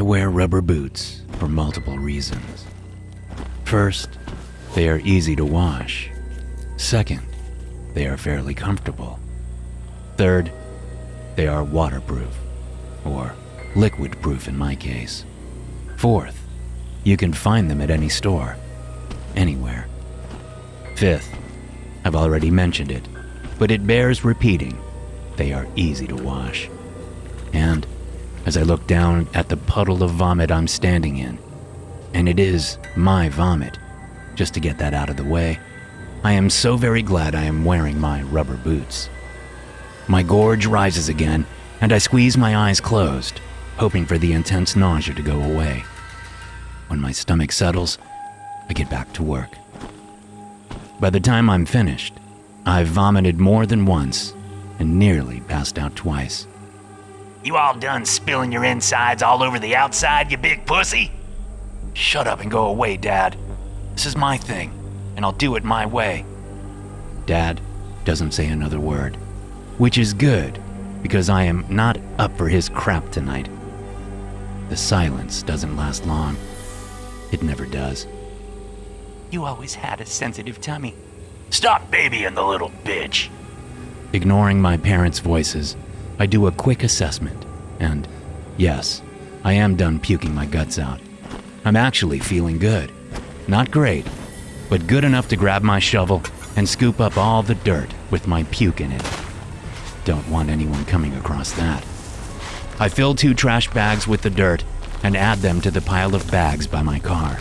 I wear rubber boots for multiple reasons. First, they are easy to wash. Second, they are fairly comfortable. Third, they are waterproof, or liquid-proof in my case. Fourth, you can find them at any store, anywhere. Fifth, I've already mentioned it, but it bears repeating, they are easy to wash. And as I look down at the puddle of vomit I'm standing in, and it is my vomit, just to get that out of the way, I am so very glad I am wearing my rubber boots. My gorge rises again, and I squeeze my eyes closed, hoping for the intense nausea to go away. When my stomach settles, I get back to work. By the time I'm finished, I've vomited more than once and nearly passed out twice. You all done spilling your insides all over the outside, you big pussy? Shut up and go away, Dad. This is my thing, and I'll do it my way. Dad doesn't say another word, which is good, because I am not up for his crap tonight. The silence doesn't last long. It never does. You always had a sensitive tummy. Stop babying the little bitch. Ignoring my parents' voices, I do a quick assessment, and yes, I am done puking my guts out. I'm actually feeling good. Not great, but good enough to grab my shovel and scoop up all the dirt with my puke in it. Don't want anyone coming across that. I fill 2 trash bags with the dirt and add them to the pile of bags by my car.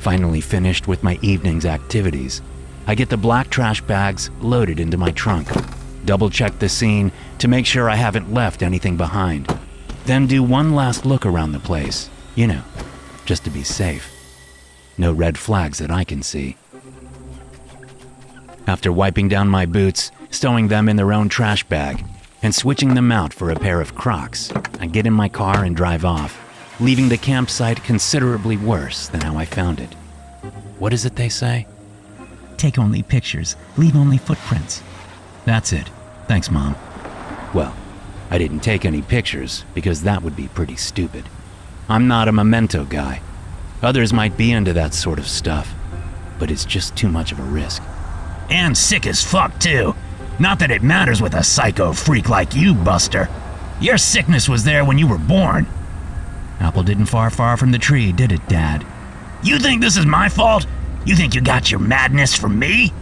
Finally finished with my evening's activities, I get the black trash bags loaded into my trunk, double-check the scene to make sure I haven't left anything behind, then do one last look around the place, just to be safe. No red flags that I can see. After wiping down my boots, stowing them in their own trash bag, and switching them out for a pair of Crocs, I get in my car and drive off, leaving the campsite considerably worse than how I found it. What is it they say? Take only pictures, leave only footprints. That's it. Thanks, Mom. Well, I didn't take any pictures because that would be pretty stupid. I'm not a memento guy. Others might be into that sort of stuff, but it's just too much of a risk. And sick as fuck, too. Not that it matters with a psycho freak like you, Buster. Your sickness was there when you were born. Apple didn't far from the tree, did it, Dad? You think this is my fault? You think you got your madness from me?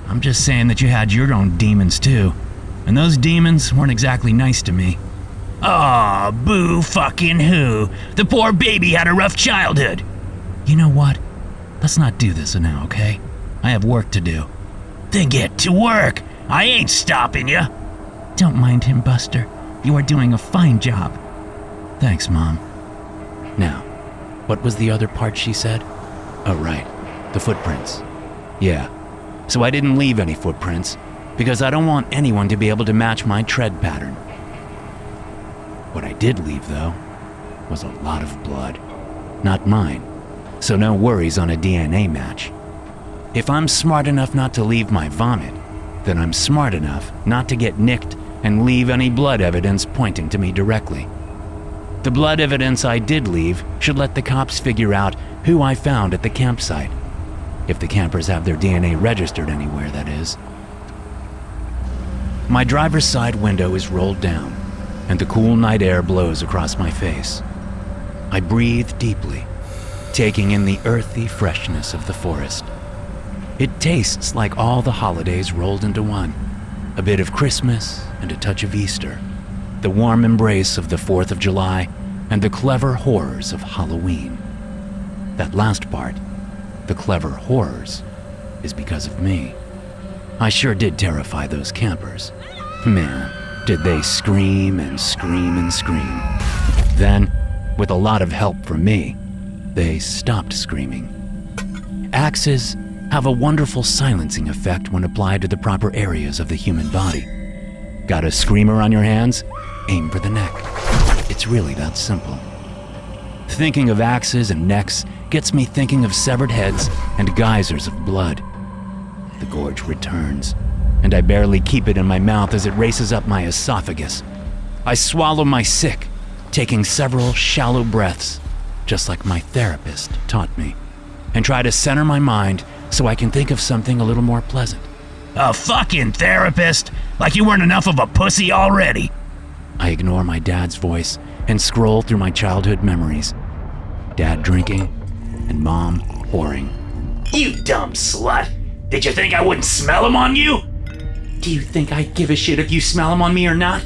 I'm just saying that you had your own demons, too. And those demons weren't exactly nice to me. Aw, boo fucking who? The poor baby had a rough childhood. You know what? Let's not do this now, okay? I have work to do. Then get to work. I ain't stopping you. Don't mind him, Buster. You are doing a fine job. Thanks, Mom. Now, what was the other part she said? Oh, right. The footprints. Yeah. So I didn't leave any footprints, because I don't want anyone to be able to match my tread pattern. What I did leave, though, was a lot of blood. Not mine, so no worries on a DNA match. If I'm smart enough not to leave my vomit, then I'm smart enough not to get nicked and leave any blood evidence pointing to me directly. The blood evidence I did leave should let the cops figure out who I found at the campsite. If the campers have their DNA registered anywhere, that is. My driver's side window is rolled down, and the cool night air blows across my face. I breathe deeply, taking in the earthy freshness of the forest. It tastes like all the holidays rolled into one. A bit of Christmas and a touch of Easter, the warm embrace of the 4th of July, and the clever horrors of Halloween. That last part, the clever horrors, is because of me. I sure did terrify those campers. Man, did they scream and scream and scream. Then, with a lot of help from me, they stopped screaming. Axes have a wonderful silencing effect when applied to the proper areas of the human body. Got a screamer on your hands? Aim for the neck. It's really that simple. Thinking of axes and necks gets me thinking of severed heads and geysers of blood. The gorge returns, and I barely keep it in my mouth as it races up my esophagus. I swallow my sick, taking several shallow breaths, just like my therapist taught me, and try to center my mind so I can think of something a little more pleasant. A fucking therapist? Like you weren't enough of a pussy already. I ignore my dad's voice and scroll through my childhood memories. Dad drinking and Mom whoring. You dumb slut. Did you think I wouldn't smell him on you? Do you think I give a shit if you smell them on me or not?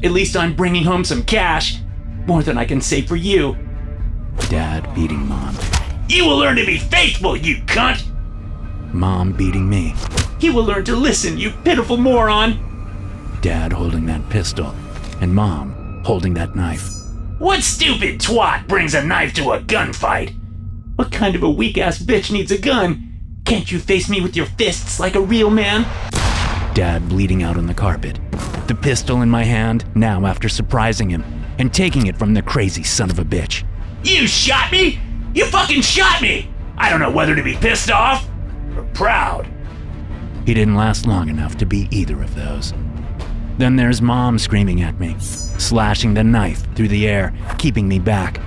At least I'm bringing home some cash. More than I can save for you. Dad beating Mom. You will learn to be faithful, you cunt! Mom beating me. You will learn to listen, you pitiful moron. Dad holding that pistol and Mom holding that knife. What stupid twat brings a knife to a gunfight? What kind of a weak-ass bitch needs a gun? Can't you face me with your fists like a real man? Dad bleeding out on the carpet. The pistol in my hand now after surprising him and taking it from the crazy son of a bitch. You shot me? You fucking shot me! I don't know whether to be pissed off or proud. He didn't last long enough to be either of those. Then there's Mom screaming at me, slashing the knife through the air, keeping me back.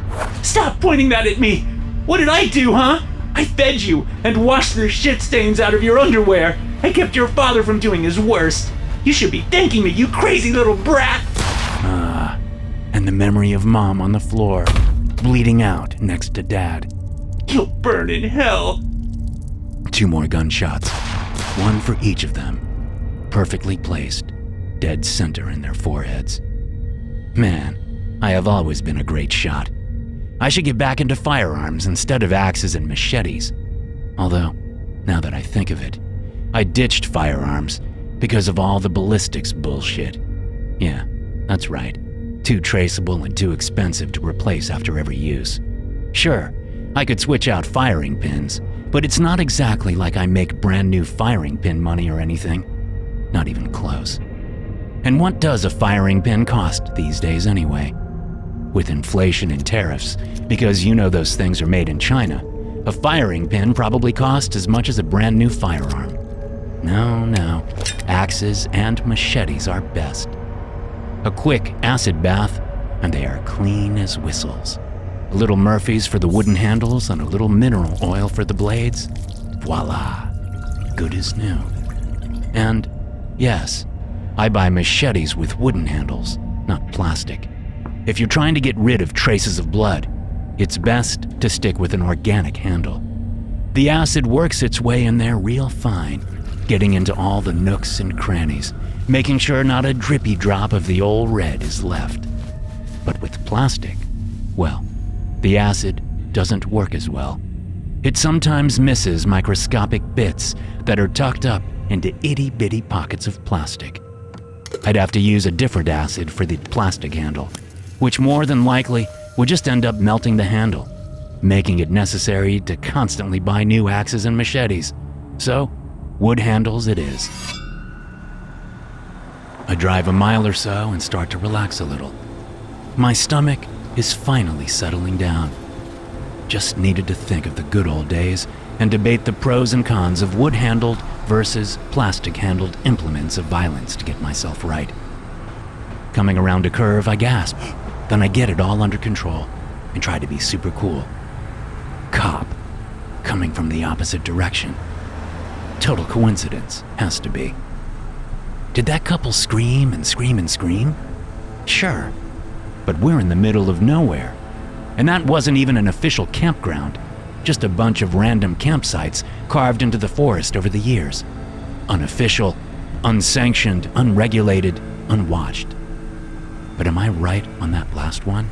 Stop pointing that at me! What did I do, huh? I fed you and washed the shit stains out of your underwear. I kept your father from doing his worst. You should be thanking me, you crazy little brat! And the memory of Mom on the floor, bleeding out next to Dad. You'll burn in hell. 2 more gunshots, one for each of them, perfectly placed, dead center in their foreheads. Man, I have always been a great shot. I should get back into firearms instead of axes and machetes. Although, now that I think of it, I ditched firearms because of all the ballistics bullshit. Yeah, that's right. Too traceable and too expensive to replace after every use. Sure, I could switch out firing pins, but it's not exactly like I make brand new firing pin money or anything. Not even close. And what does a firing pin cost these days anyway? With inflation and tariffs, because you know those things are made in China, a firing pin probably costs as much as a brand new firearm. No, axes and machetes are best. A quick acid bath, and they are clean as whistles. A little Murphy's for the wooden handles and a little mineral oil for the blades. Voila, good as new. And yes, I buy machetes with wooden handles, not plastic. If you're trying to get rid of traces of blood, it's best to stick with an organic handle. The acid works its way in there real fine, getting into all the nooks and crannies, making sure not a drippy drop of the old red is left. But with plastic, well, the acid doesn't work as well. It sometimes misses microscopic bits that are tucked up into itty-bitty pockets of plastic. I'd have to use a different acid for the plastic handle, which more than likely would just end up melting the handle, making it necessary to constantly buy new axes and machetes. So, wood handles it is. I drive a mile or so and start to relax a little. My stomach is finally settling down. Just needed to think of the good old days and debate the pros and cons of wood-handled versus plastic-handled implements of violence to get myself right. Coming around a curve, I gasp. Then I get it all under control and try to be super cool. Cop, coming from the opposite direction. Total coincidence, has to be. Did that couple scream and scream and scream? Sure, but we're in the middle of nowhere. And that wasn't even an official campground, just a bunch of random campsites carved into the forest over the years. Unofficial, unsanctioned, unregulated, unwatched. But am I right on that last one?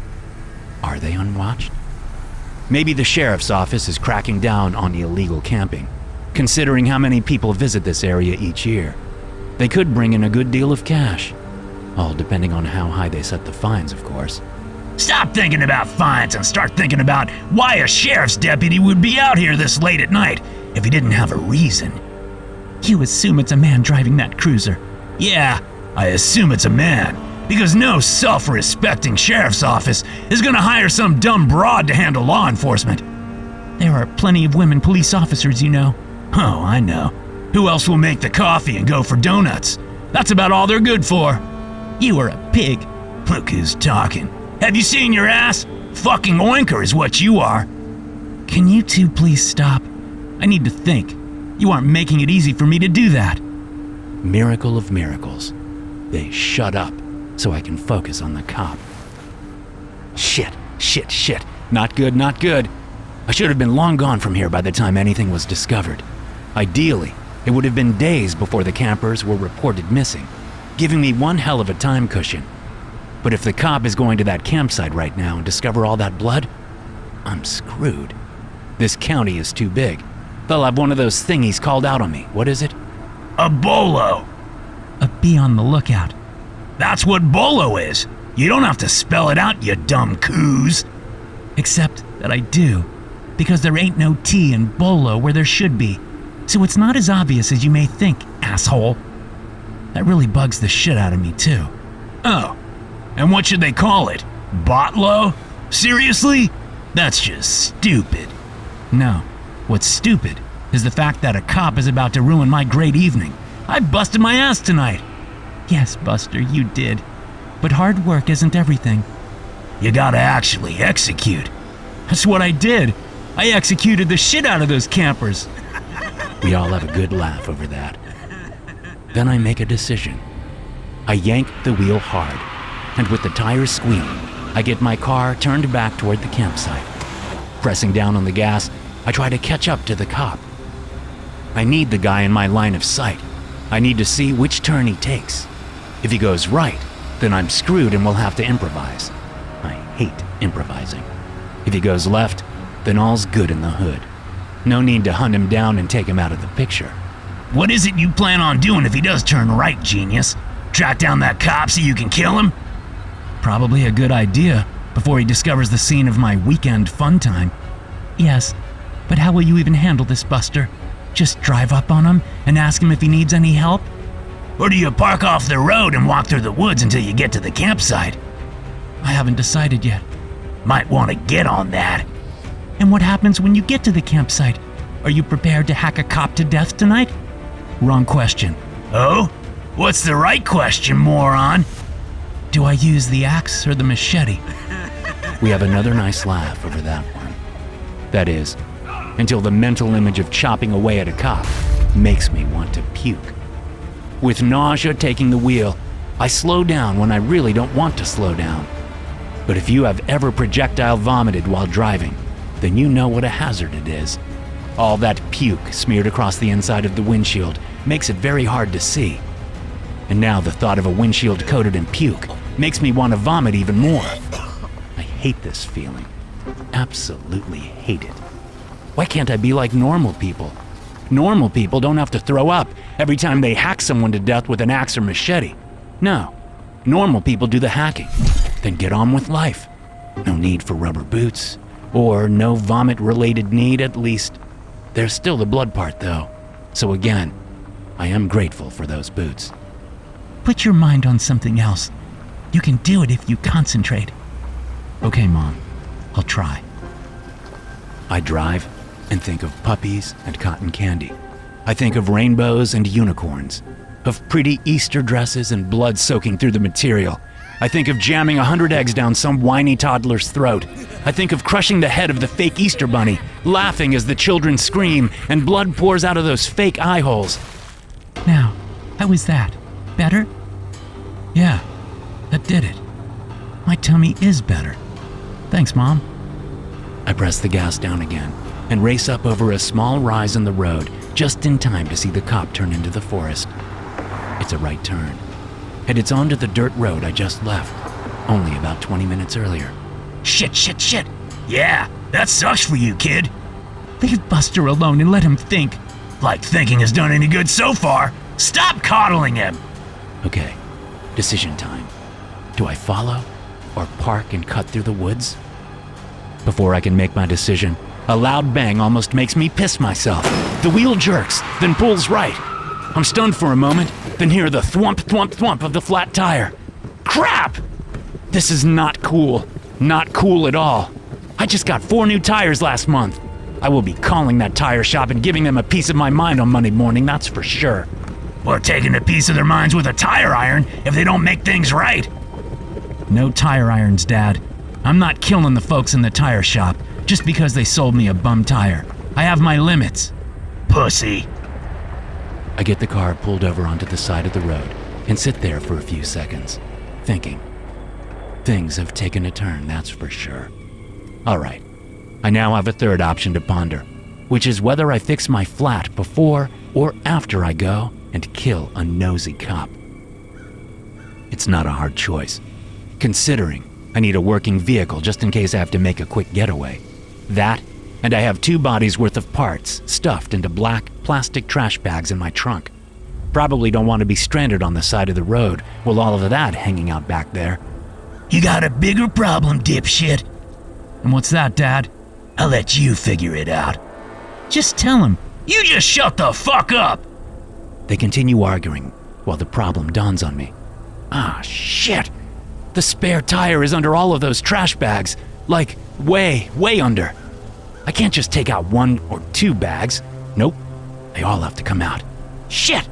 Are they unwatched? Maybe the sheriff's office is cracking down on illegal camping, considering how many people visit this area each year. They could bring in a good deal of cash, all depending on how high they set the fines, of course. Stop thinking about fines and start thinking about why a sheriff's deputy would be out here this late at night if he didn't have a reason. You assume it's a man driving that cruiser. Yeah, I assume it's a man, because no self-respecting sheriff's office is gonna hire some dumb broad to handle law enforcement. There are plenty of women police officers, you know. Oh, I know. Who else will make the coffee and go for donuts? That's about all they're good for. You are a pig. Look who's talking. Have you seen your ass? Fucking oinker is what you are. Can you two please stop? I need to think. You aren't making it easy for me to do that. Miracle of miracles. They shut up so I can focus on the cop. Shit. Not good, not good. I should have been long gone from here by the time anything was discovered. Ideally, it would have been days before the campers were reported missing, giving me one hell of a time cushion. But if the cop is going to that campsite right now and discover all that blood, I'm screwed. This county is too big. They'll have one of those thingies called out on me. What is it? A bolo. Be on the lookout. That's what bolo is. You don't have to spell it out, you dumb coos. Except that I do, because there ain't no T in bolo where there should be. So it's not as obvious as you may think, asshole. That really bugs the shit out of me too. Oh, and what should they call it? Botlo? Seriously? That's just stupid. No, what's stupid is the fact that a cop is about to ruin my great evening. I busted my ass tonight. Yes, Buster, you did. But hard work isn't everything. You gotta actually execute. That's what I did. I executed the shit out of those campers. We all have a good laugh over that. Then I make a decision. I yank the wheel hard, and with the tires squealing, I get my car turned back toward the campsite. Pressing down on the gas, I try to catch up to the cop. I need the guy in my line of sight. I need to see which turn he takes. If he goes right, then I'm screwed and will have to improvise. I hate improvising. If he goes left, then all's good in the hood. No need to hunt him down and take him out of the picture. What is it you plan on doing if he does turn right, genius? Track down that cop so you can kill him? Probably a good idea before he discovers the scene of my weekend fun time. Yes, but how will you even handle this, Buster? Just drive up on him and ask him if he needs any help? Or do you park off the road and walk through the woods until you get to the campsite? I haven't decided yet. Might want to get on that. And what happens when you get to the campsite? Are you prepared to hack a cop to death tonight? Wrong question. Oh? What's the right question, moron? Do I use the axe or the machete? We have another nice laugh over that one. That is, until the mental image of chopping away at a cop makes me want to puke. With nausea taking the wheel, I slow down when I really don't want to slow down. But if you have ever projectile vomited while driving, then you know what a hazard it is. All that puke smeared across the inside of the windshield makes it very hard to see. And now the thought of a windshield coated in puke makes me want to vomit even more. I hate this feeling. Absolutely hate it. Why can't I be like normal people? Normal people don't have to throw up every time they hack someone to death with an axe or machete. No, normal people do the hacking, then get on with life. No need for rubber boots, or no vomit-related need, at least. There's still the blood part, though. So again, I am grateful for those boots. Put your mind on something else. You can do it if you concentrate. Okay, Mom, I'll try. I drive and think of puppies and cotton candy. I think of rainbows and unicorns, of pretty Easter dresses and blood soaking through the material. I think of jamming 100 eggs down some whiny toddler's throat. I think of crushing the head of the fake Easter bunny, laughing as the children scream and blood pours out of those fake eye holes. Now, how is that? Better? Yeah, that did it. My tummy is better. Thanks, Mom. I press the gas down again and race up over a small rise in the road just in time to see the cop turn into the forest. It's a right turn, and it's onto the dirt road I just left, only about 20 minutes earlier. Shit. Yeah, that sucks for you, kid. Leave Buster alone and let him think. Like thinking has done any good so far. Stop coddling him. Okay, decision time. Do I follow or park and cut through the woods? Before I can make my decision, a loud bang almost makes me piss myself. The wheel jerks, then pulls right. I'm stunned for a moment, then hear the thwump, thwump, thwump of the flat tire. Crap! This is not cool. Not cool at all. I just got 4 new tires last month. I will be calling that tire shop and giving them a piece of my mind on Monday morning, that's for sure. Or taking a piece of their minds with a tire iron if they don't make things right. No tire irons, Dad. I'm not killing the folks in the tire shop just because they sold me a bum tire. I have my limits. Pussy. I get the car pulled over onto the side of the road and sit there for a few seconds, thinking. Things have taken a turn, that's for sure. All right, I now have a third option to ponder, which is whether I fix my flat before or after I go and kill a nosy cop. It's not a hard choice, considering I need a working vehicle just in case I have to make a quick getaway. That, and I have 2 bodies worth of parts stuffed into black plastic trash bags in my trunk. Probably don't want to be stranded on the side of the road with all of that hanging out back there. You got a bigger problem, dipshit. And what's that, Dad? I'll let you figure it out. Just tell him. You just shut the fuck up! They continue arguing while the problem dawns on me. Ah, shit! The spare tire is under all of those trash bags, like way under. I can't just take out 1 or 2 bags. Nope, they all have to come out. Shit!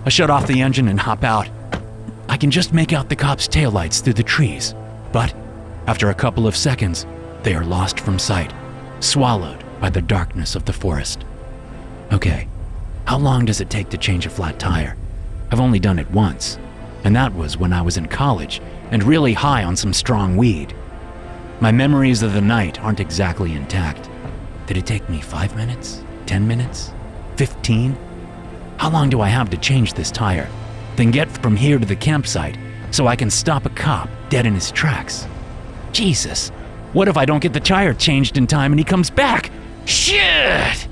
I shut off the engine and hop out. I can just make out the cops' taillights through the trees, but after a couple of seconds, they are lost from sight, swallowed by the darkness of the forest. Okay, how long does it take to change a flat tire? I've only done it once, and that was when I was in college and really high on some strong weed. My memories of the night aren't exactly intact. Did it take me 5 minutes? 10 minutes? 15? How long do I have to change this tire? Then get from here to the campsite so I can stop a cop dead in his tracks? Jesus, what if I don't get the tire changed in time and he comes back? Shit!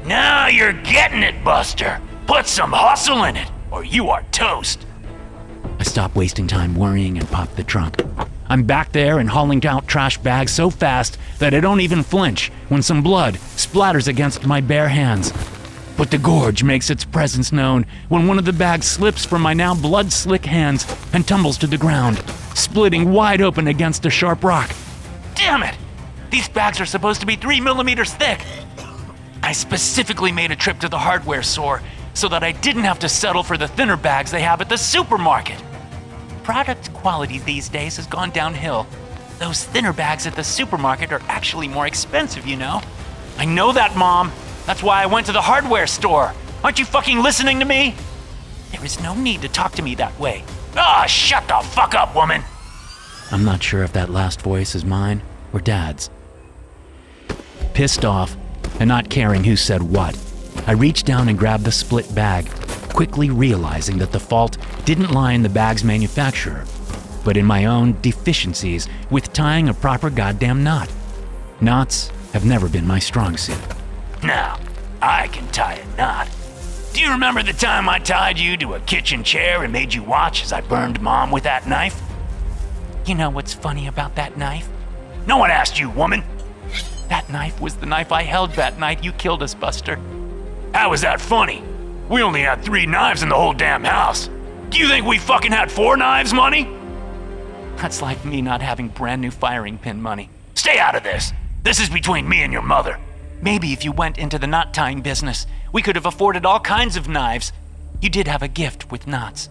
Now you're getting it, Buster. Put some hustle in it, or you are toast. I stop wasting time worrying and pop the trunk. I'm back there and hauling out trash bags so fast that I don't even flinch when some blood splatters against my bare hands. But the gorge makes its presence known when one of the bags slips from my now blood-slick hands and tumbles to the ground, splitting wide open against a sharp rock. Damn it! These bags are supposed to be 3 millimeters thick. I specifically made a trip to the hardware store so that I didn't have to settle for the thinner bags they have at the supermarket. Product quality these days has gone downhill. Those thinner bags at the supermarket are actually more expensive, you know. I know that, Mom. That's why I went to the hardware store. Aren't you fucking listening to me? There is no need to talk to me that way. Ah, shut the fuck up, woman. I'm not sure if that last voice is mine or Dad's. Pissed off and not caring who said what, I reached down and grabbed the split bag, quickly realizing that the fault didn't lie in the bag's manufacturer, but in my own deficiencies with tying a proper goddamn knot. Knots have never been my strong suit. Now, I can tie a knot. Do you remember the time I tied you to a kitchen chair and made you watch as I burned Mom with that knife? You know what's funny about that knife? No one asked you, woman. That knife was the knife I held that night you killed us, Buster. How is that funny? We only had 3 knives in the whole damn house. Do you think we fucking had 4 knives, money? That's like me not having brand new firing pin money. Stay out of this. This is between me and your mother. Maybe if you went into the knot tying business, we could have afforded all kinds of knives. You did have a gift with knots.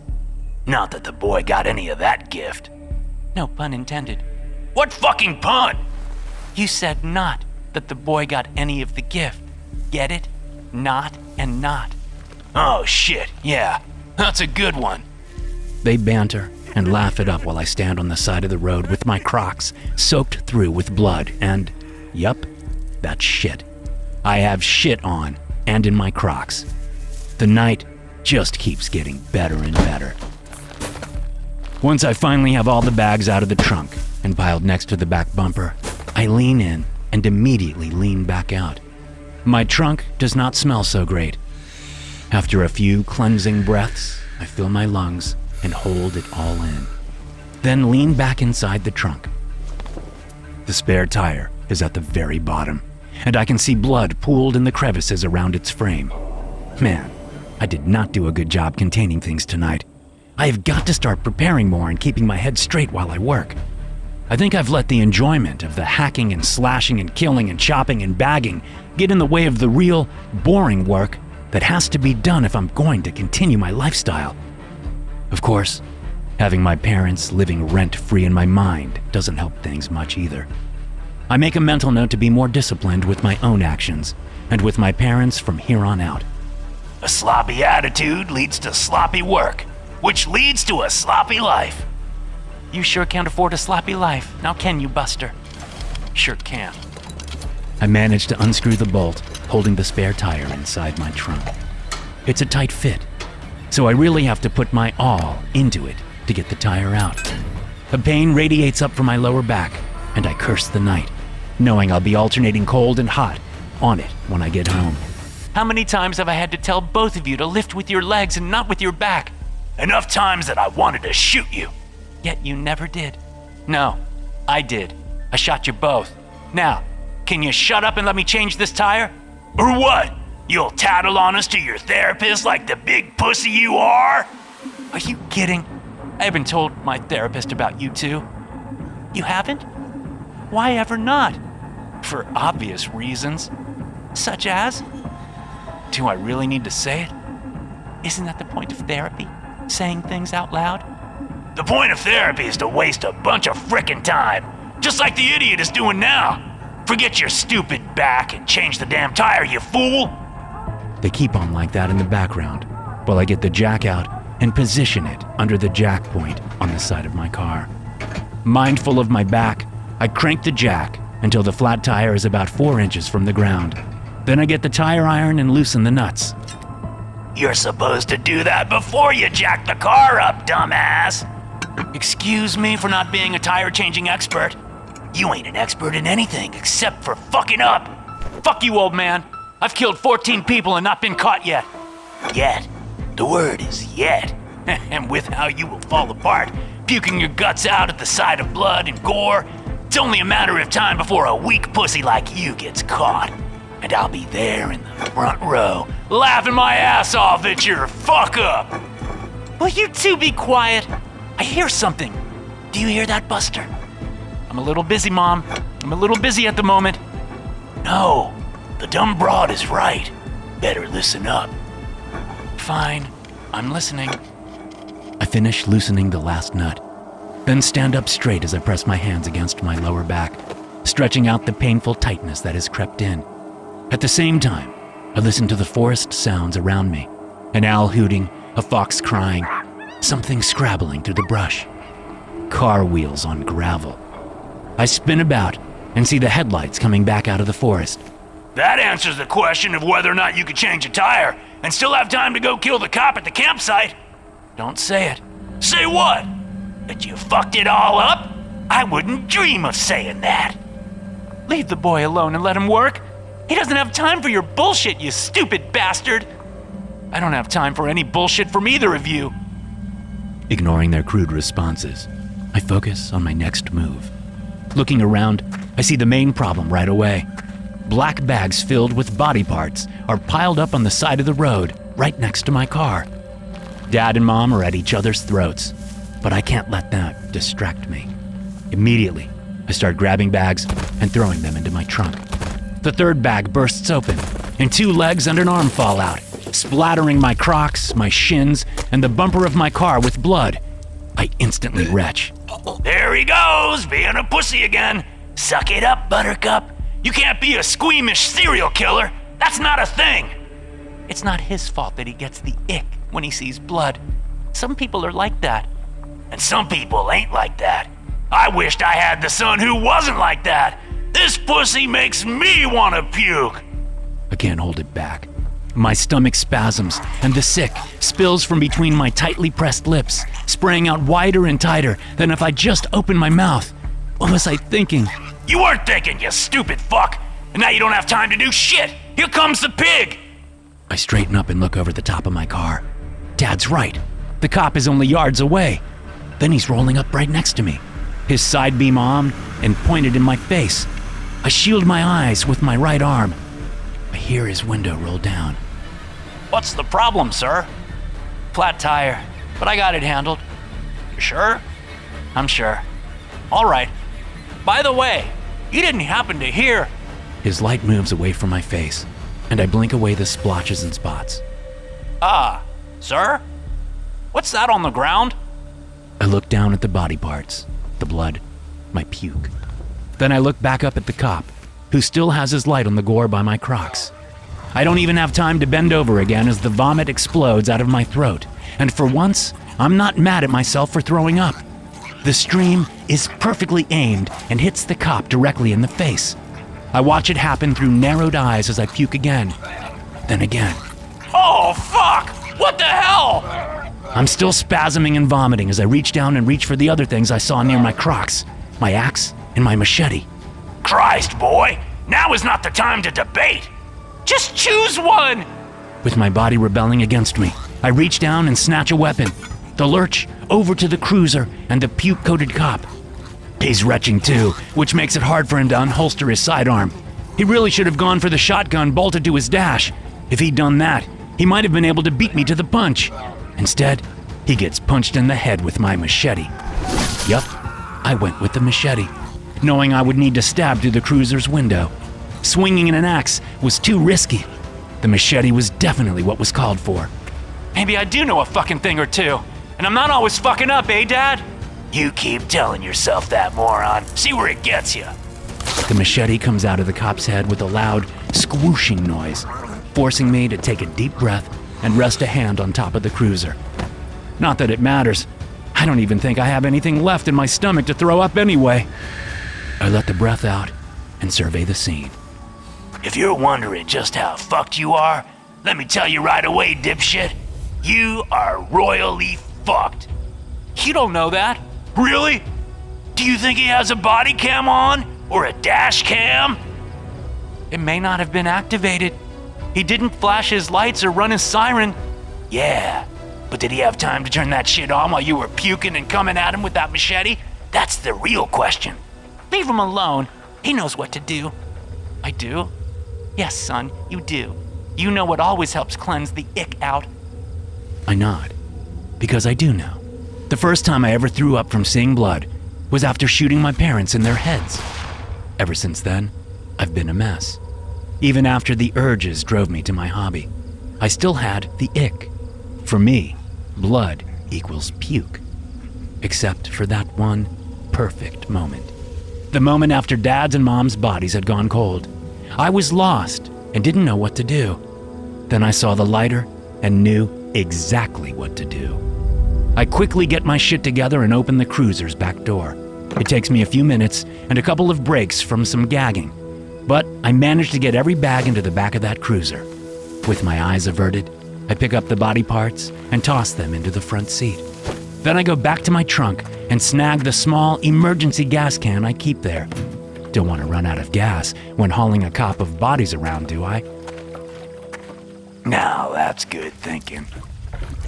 Not that the boy got any of that gift. No pun intended. What fucking pun? You said not that the boy got any of the gift. Get it? Not and not. Oh shit, yeah. That's a good one. They banter and laugh it up while I stand on the side of the road with my Crocs soaked through with blood and, yup, that's shit. I have shit on and in my Crocs. The night just keeps getting better and better. Once I finally have all the bags out of the trunk and piled next to the back bumper, I lean in and immediately lean back out. My trunk does not smell so great. After a few cleansing breaths, I fill my lungs and hold it all in. Then lean back inside the trunk. The spare tire is at the very bottom, and I can see blood pooled in the crevices around its frame. Man, I did not do a good job containing things tonight. I have got to start preparing more and keeping my head straight while I work. I think I've let the enjoyment of the hacking and slashing and killing and chopping and bagging get in the way of the real, boring work that has to be done if I'm going to continue my lifestyle. Of course, Having my parents living rent-free in my mind doesn't help things much either. I make a mental note to be more disciplined with my own actions and with my parents from here on out. A sloppy attitude leads to sloppy work, which leads to a sloppy life. You sure can't afford a sloppy life, now can you, Buster? Sure can. I manage to unscrew the bolt holding the spare tire inside my trunk. It's a tight fit, so I really have to put my all into it to get the tire out. A pain radiates up from my lower back, and I curse the night, knowing I'll be alternating cold and hot on it when I get home. How many times have I had to tell both of you to lift with your legs and not with your back? Enough times that I wanted to shoot you. Yet you never did. No, I did. I shot you both. Now, can you shut up and let me change this tire? Or what? You'll tattle on us to your therapist like the big pussy you are? Are you kidding? I haven't told my therapist about you two. You haven't? Why ever not? For obvious reasons. Such as? Do I really need to say it? Isn't that the point of therapy? Saying things out loud? The point of therapy is to waste a bunch of frickin' time, just like the idiot is doing now. Forget your stupid back and change the damn tire, you fool! They keep on like that in the background while I get the jack out and position it under the jack point on the side of my car. Mindful of my back, I crank the jack until the flat tire is about 4 inches from the ground. Then I get the tire iron and loosen the nuts. You're supposed to do that before you jack the car up, dumbass! Excuse me for not being a tire-changing expert. You ain't an expert in anything except for fucking up! Fuck you, old man! I've killed 14 people and not been caught yet. Yet. The word is yet. And with how you will fall apart, puking your guts out at the sight of blood and gore, it's only a matter of time before a weak pussy like you gets caught. And I'll be there in the front row, laughing my ass off at your fuck up. Will you two be quiet? I hear something. Do you hear that, Buster? I'm a little busy, Mom. I'm a little busy at the moment. No, the dumb broad is right. Better listen up. Fine, I'm listening. I finish loosening the last nut, then stand up straight as I press my hands against my lower back, stretching out the painful tightness that has crept in. At the same time, I listen to the forest sounds around me. An owl hooting, a fox crying, something scrabbling through the brush. Car wheels on gravel. I spin about and see the headlights coming back out of the forest. That answers the question of whether or not you could change a tire and still have time to go kill the cop at the campsite. Don't say it. Say what? That you fucked it all up? I wouldn't dream of saying that. Leave the boy alone and let him work. He doesn't have time for your bullshit, you stupid bastard. I don't have time for any bullshit from either of you. Ignoring their crude responses, I focus on my next move. Looking around, I see the main problem right away. Black bags filled with body parts are piled up on the side of the road, right next to my car. Dad and Mom are at each other's throats, but I can't let that distract me. Immediately, I start grabbing bags and throwing them into my trunk. The third bag bursts open, and 2 legs and an arm fall out, splattering my Crocs, my shins, and the bumper of my car with blood. I instantly retch. There he goes, being a pussy again. Suck it up, Buttercup. You can't be a squeamish serial killer. That's not a thing. It's not his fault that he gets the ick when he sees blood. Some people are like that. And some people ain't like that. I wished I had the son who wasn't like that. This pussy makes me want to puke. I can't hold it back. My stomach spasms, and the sick spills from between my tightly pressed lips, spraying out wider and tighter than if I just opened my mouth. What was I thinking? You weren't thinking, you stupid fuck. And now you don't have time to do shit. Here comes the pig. I straighten up and look over the top of my car. Dad's right. The cop is only yards away. Then he's rolling up right next to me, his side beam on and pointed in my face. I shield my eyes with my right arm. I hear his window roll down. What's the problem, sir? Flat tire, but I got it handled. You sure? I'm sure. All right. By the way, you didn't happen to hear... His light moves away from my face, and I blink away the splotches and spots. Sir? What's that on the ground? I look down at the body parts, the blood, my puke. Then I look back up at the cop, who still has his light on the gore by my Crocs. I don't even have time to bend over again as the vomit explodes out of my throat, and for once, I'm not mad at myself for throwing up. The stream is perfectly aimed and hits the cop directly in the face. I watch it happen through narrowed eyes as I puke again, then again. Oh, fuck! What the hell? I'm still spasming and vomiting as I reach down and reach for the other things I saw near my Crocs, my axe and my machete. Christ, boy! Now is not the time to debate! Just choose one! With my body rebelling against me, I reach down and snatch a weapon. The lurch over to the cruiser and the puke-coated cop. He's retching too, which makes it hard for him to unholster his sidearm. He really should have gone for the shotgun bolted to his dash. If he'd done that, he might have been able to beat me to the punch. Instead, he gets punched in the head with my machete. Yup, I went with the machete, knowing I would need to stab through the cruiser's window. Swinging an axe was too risky. The machete was definitely what was called for. Maybe I do know a fucking thing or two, and I'm not always fucking up, eh, Dad? You keep telling yourself that, moron. See where it gets you. The machete comes out of the cop's head with a loud, squooshing noise, forcing me to take a deep breath and rest a hand on top of the cruiser. Not that it matters. I don't even think I have anything left in my stomach to throw up anyway. I let the breath out and survey the scene. If you're wondering just how fucked you are, let me tell you right away, dipshit. You are royally fucked. You don't know that. Really? Do you think he has a body cam on? Or a dash cam? It may not have been activated. He didn't flash his lights or run his siren. Yeah, but did he have time to turn that shit on while you were puking and coming at him with that machete? That's the real question. Leave him alone. He knows what to do. I do? Yes, son, you do. You know what always helps cleanse the ick out. I nod, because I do know. The first time I ever threw up from seeing blood was after shooting my parents in their heads. Ever since then, I've been a mess. Even after the urges drove me to my hobby, I still had the ick. For me, blood equals puke. Except for that one perfect moment. The moment after Dad's and Mom's bodies had gone cold. I was lost and didn't know what to do. Then I saw the lighter and knew exactly what to do. I quickly get my shit together and open the cruiser's back door. It takes me a few minutes and a couple of breaks from some gagging, but I manage to get every bag into the back of that cruiser. With my eyes averted, I pick up the body parts and toss them into the front seat. Then I go back to my trunk and snag the small emergency gas can I keep there. Don't want to run out of gas when hauling a cop of bodies around, do I? Now that's good thinking.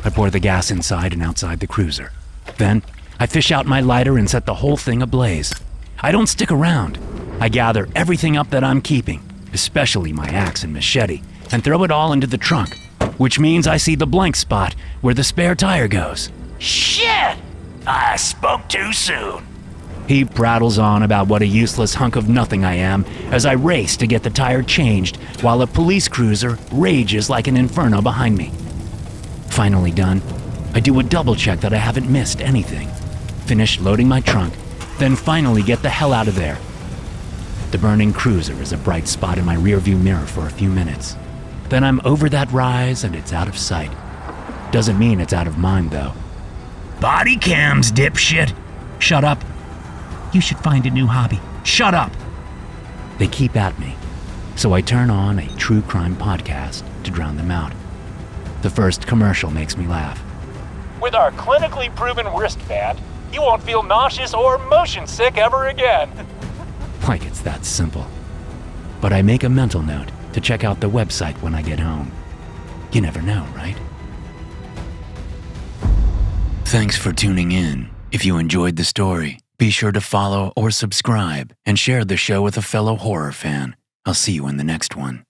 I pour the gas inside and outside the cruiser. Then, I fish out my lighter and set the whole thing ablaze. I don't stick around. I gather everything up that I'm keeping, especially my axe and machete, and throw it all into the trunk, which means I see the blank spot where the spare tire goes. Shit! I spoke too soon. He prattles on about what a useless hunk of nothing I am as I race to get the tire changed while a police cruiser rages like an inferno behind me. Finally done, I do a double check that I haven't missed anything. Finish loading my trunk, then finally get the hell out of there. The burning cruiser is a bright spot in my rearview mirror for a few minutes. Then I'm over that rise and it's out of sight. Doesn't mean it's out of mind though. Body cams, dipshit. Shut up. You should find a new hobby. Shut up! They keep at me, so I turn on a true crime podcast to drown them out. The first commercial makes me laugh. With our clinically proven wristband, you won't feel nauseous or motion sick ever again. Like it's that simple. But I make a mental note to check out the website when I get home. You never know, right? Thanks for tuning in. If you enjoyed the story, be sure to follow or subscribe and share the show with a fellow horror fan. I'll see you in the next one.